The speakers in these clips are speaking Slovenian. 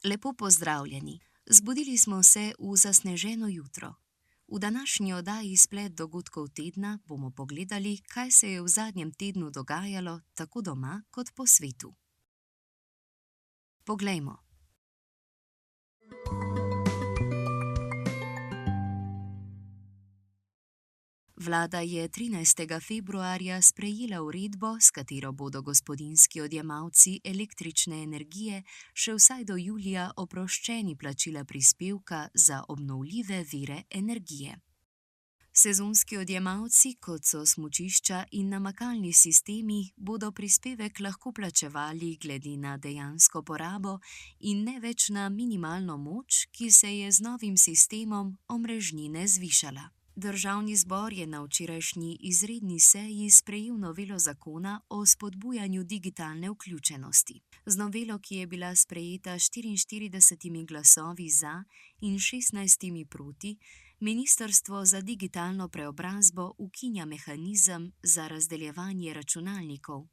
Lepo pozdravljeni. Zbudili smo se v zasneženo jutro. V današnji oddaji Splet dogodkov tedna bomo pogledali, kaj se je v zadnjem tednu dogajalo tako doma kot po svetu. Poglejmo. Vlada je 13. februarja sprejela uredbo, s katero bodo gospodinjski odjemalci električne energije še vsaj do julija oproščeni plačila prispevka za obnovljive vire energije. Sezonski odjemalci, kot so smučišča in namakalni sistemi, bodo prispevek lahko plačevali glede na dejansko porabo in ne več na minimalno moč, ki se je z novim sistemom omrežnine zvišala. Državni zbor je na včerajšnji izredni seji sprejel novelo zakona o spodbujanju digitalne vključenosti. Z novelo, ki je bila sprejeta 44 glasovi za in 16 proti, Ministrstvo za digitalno preobrazbo ukinja mehanizem za razdeljevanje računalnikov,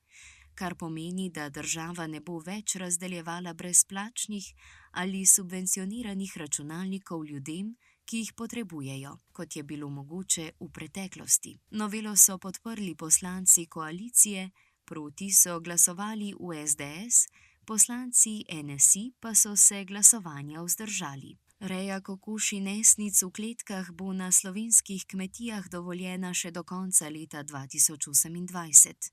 kar pomeni, da država ne bo več razdeljevala brezplačnih ali subvencioniranih računalnikov ljudem, ki jih potrebujejo, kot je bilo mogoče v preteklosti. Novelo so podprli poslanci koalicije, proti so glasovali v SDS, poslanci NSI pa so se glasovanja vzdržali. Reja kokoši nesnic v kletkah bo na slovenskih kmetijah dovoljena še do konca leta 2028.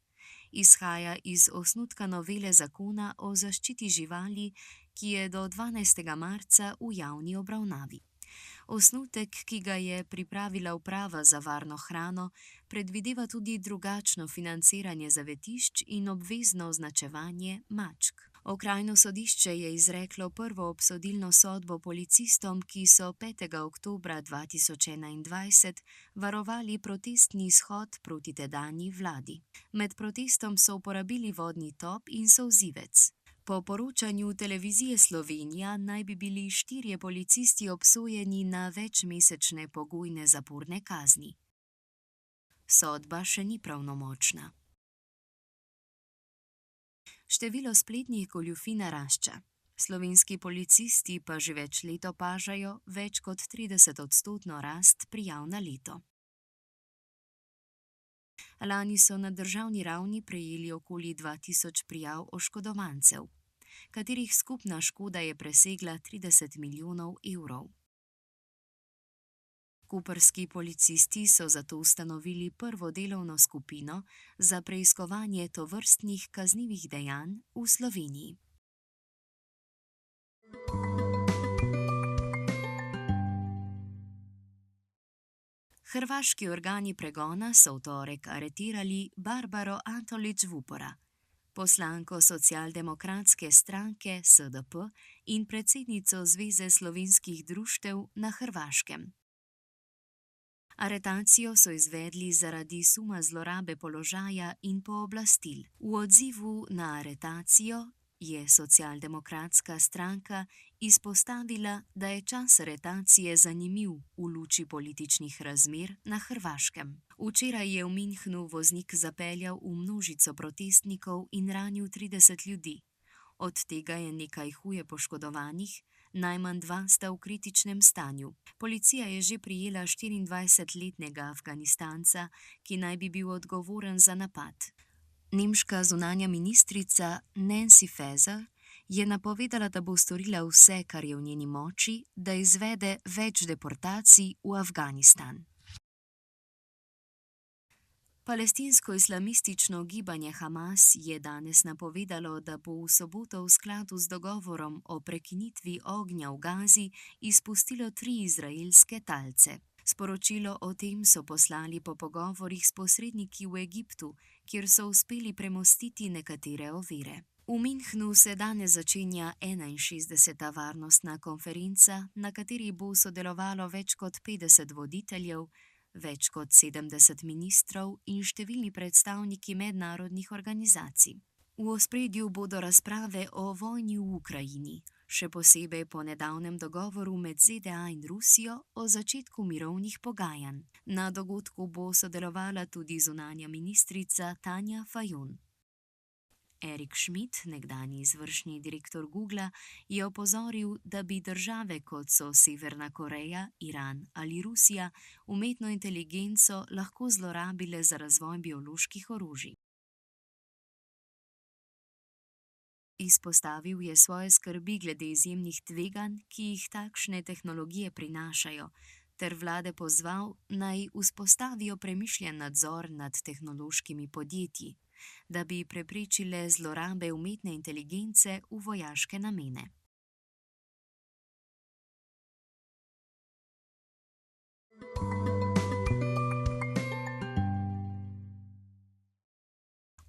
Izhaja iz osnutka novele zakona o zaščiti živali, ki je do 12. marca v javni obravnavi. Osnutek, ki ga je pripravila uprava za varno hrano, predvideva tudi drugačno financiranje zavetišč in obvezno označevanje mačk. Okrajno sodišče je izreklo prvo obsodilno sodbo policistom, ki so 5. oktobra 2021 varovali protestni izhod proti tedanji vladi. Med protestom so uporabili vodni top in solzivec. Po poročanju Televizije Slovenija naj bi bili 4 policisti obsojeni na večmesečne pogojne zaporne kazni. Sodba še ni pravnomočna. Število spletnih goljufij narašča. Slovenski policisti pa že več let opažajo več kot 30% rast prijav na leto. Lani so na državni ravni prejeli okoli 2000 prijav oškodovancev, katerih skupna škoda je presegla 30 milijonov evrov. Koprski policisti so zato ustanovili prvo delovno skupino za preiskovanje tovrstnih kaznivih dejanj v Sloveniji. Hrvaški organi pregona so v torek aretirali Barbaro Antolić-Vupora, poslanko socialdemokratske stranke SDP in predsednico Zveze slovenskih društev na Hrvaškem. Aretacijo so izvedli zaradi suma zlorabe položaja in pooblastil. V odzivu na aretacijo je socialdemokratska stranka izpostavila, da je čas aretacije zanimiv v luči političnih razmer na Hrvaškem. Včeraj je v Münchnu voznik zapeljal v množico protestnikov in ranil 30 ljudi. Od tega je nekaj huje poškodovanih, najmanj 2 sta v kritičnem stanju. Policija je že prijela 24-letnega Afganistanca, ki naj bi bil odgovoren za napad. Nemška zunanja ministrica Nancy Faeser je napovedala, da bo storila vse, kar je v njeni moči, da izvede več deportacij v Afganistan. Palestinsko-islamistično gibanje Hamas je danes napovedalo, da bo v soboto v skladu z dogovorom o prekinitvi ognja v Gazi izpustilo 3 izraelske talce. Sporočilo o tem so poslali po pogovorih s posredniki v Egiptu, kjer so uspeli premostiti nekatere ovire. V Münchnu se danes začenja 61. varnostna konferenca, na kateri bo sodelovalo več kot 50 voditeljev, več kot 70 ministrov in številni predstavniki mednarodnih organizacij. V ospredju bodo razprave o vojni v Ukrajini, še posebej po nedavnem dogovoru med ZDA in Rusijo o začetku mirovnih pogajanj. Na dogodku bo sodelovala tudi zunanja ministrica Tanja Fajon. Eric Schmidt, nekdanji izvršni direktor Googla, je opozoril, da bi države kot so Severna Koreja, Iran ali Rusija umetno inteligenco lahko zlorabile za razvoj bioloških orožij. Izpostavil je svoje skrbi glede izjemnih tveganj, ki jih takšne tehnologije prinašajo, ter vlade pozval, naj vzpostavijo premišljen nadzor nad tehnološkimi podjetji, da bi preprečile zlorabe umetne inteligence v vojaške namene.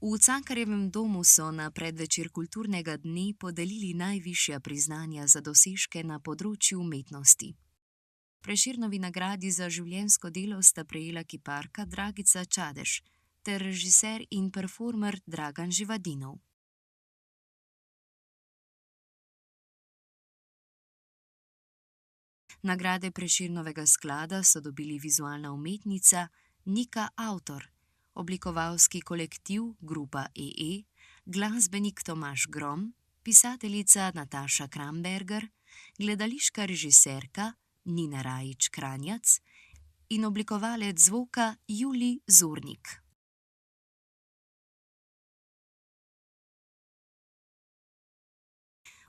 V Cankarjevem domu so na predvečer kulturnega dne podelili najvišja priznanja za dosežke na področju umetnosti. Prešernovi nagradi za življenjsko delo sta prejela kiparka Dragica Čadež ter režiser in performer Dragan Živadinov. Nagrade Prešernovega sklada so dobili vizualna umetnica Nika Avtor, oblikovalski kolektiv Grupa EE, glasbenik Tomaž Grom, pisateljica Nataša Kramberger, gledališka režiserka Nina Rajić Kranjac in oblikovalec zvoka Julij Zornik.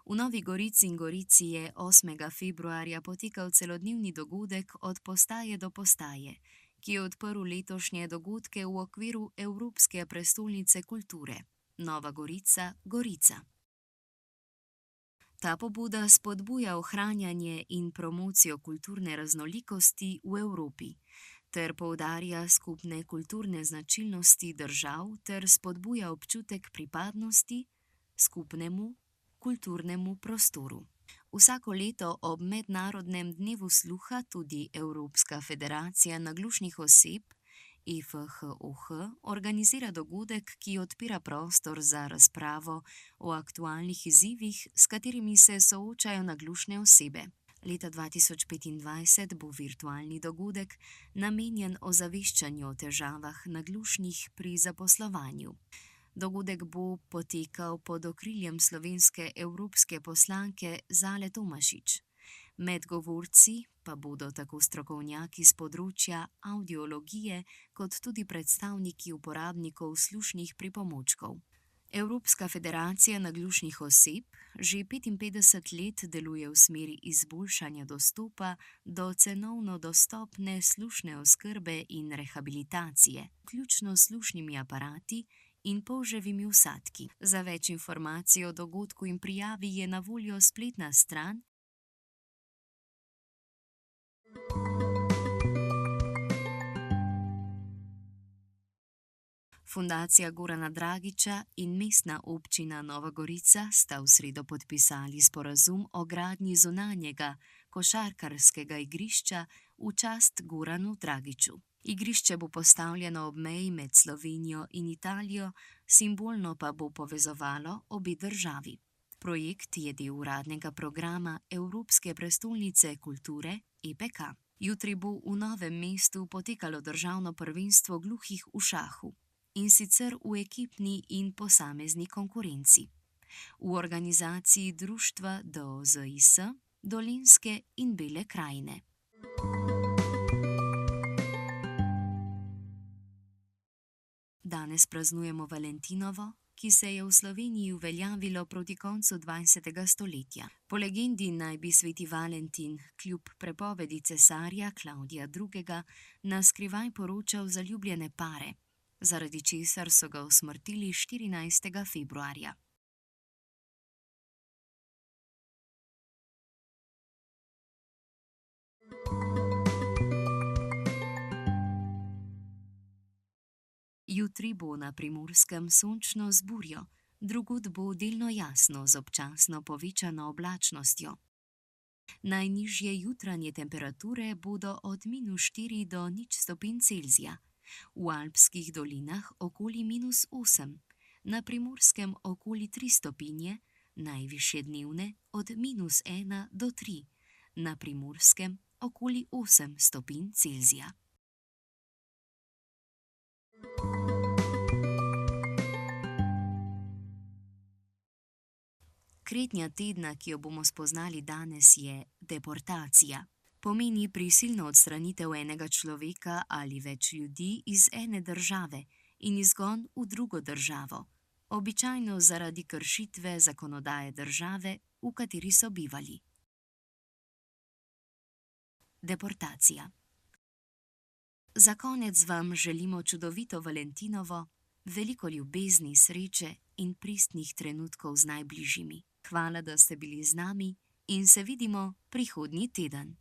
V Novi Gorici in Gorici je 8. februarja potekal celodnevni dogodek Od postaje do postaje, ki je odprl letošnje dogodke v okviru Evropske prestolnice kulture Nova Gorica, Gorica. Ta pobuda spodbuja ohranjanje in promocijo kulturne raznolikosti v Evropi ter poudarja skupne kulturne značilnosti držav ter spodbuja občutek pripadnosti skupnemu kulturnemu prostoru. Vsako leto ob Mednarodnem dnevu sluha tudi Evropska federacija naglušnih oseb EFHOH organizira dogodek, ki odpira prostor za razpravo o aktualnih izzivih, s katerimi se soočajo naglušne osebe. Leta 2025 bo virtualni dogodek namenjen ozaveščanju o težavah naglušnih pri zaposlovanju. Dogodek bo potekal pod okriljem slovenske evropske poslanke Zale Tomašič. Med govorci pa bodo tako strokovnjaki z področja audiologije kot tudi predstavniki uporabnikov slušnih pripomočkov. Evropska federacija naglušnih oseb že 55 let deluje v smeri izboljšanja dostopa do cenovno dostopne slušne oskrbe in rehabilitacije, vključno s slušnimi aparati in polževimi vsadki. Za več informacij o dogodku in prijavi je na voljo spletna stran Fundacija Gorana Dragića in Mestna občina Nova Gorica sta v sredo podpisali sporazum o gradnji zunanjega košarkarskega igrišča v čast Goranu Dragiću. Igrišče bo postavljeno ob meji med Slovenijo in Italijo, simbolno pa bo povezovalo obe državi. Projekt je del uradnega programa Evropske prestolnice kulture EPK. Jutri bo v Novem mestu potekalo državno prvenstvo gluhih v šahu, in sicer v ekipni in posamezni konkurenci. V organizaciji društva DOZIS, Dolenjske in Bele krajine. Danes praznujemo Valentinovo, ki se je v Sloveniji uveljavilo proti koncu 20. stoletja. Po legendi naj bi sveti Valentin kljub prepovedi cesarja Klavdija II. Na skrivaj poročal zaljubljene pare, zaradi česar so ga usmrtili 14. februarja. Jutri bo na Primorskem sončno z burjo, drugod bo delno jasno z občasno povečano oblačnostjo. Najnižje jutranje temperature bodo od -4 do 0 stopinj Celzija, v alpskih dolinah okoli -8, na Primorskem okoli 3 stopinje, najvišje dnevne od -1 do 3, na Primorskem okoli 8 stopinj Celzija. Kretnja tedna, ki jo bomo spoznali danes, je deportacija. Pomeni prisilno odstranitev enega človeka ali več ljudi iz ene države in izgon v drugo državo, običajno zaradi kršitve zakonodaje države, v kateri so bivali. Deportacija. Za konec vam želimo čudovito Valentinovo, veliko ljubezni, sreče in pristnih trenutkov z najbližjimi. Hvala, da ste bili z nami in se vidimo prihodnji teden.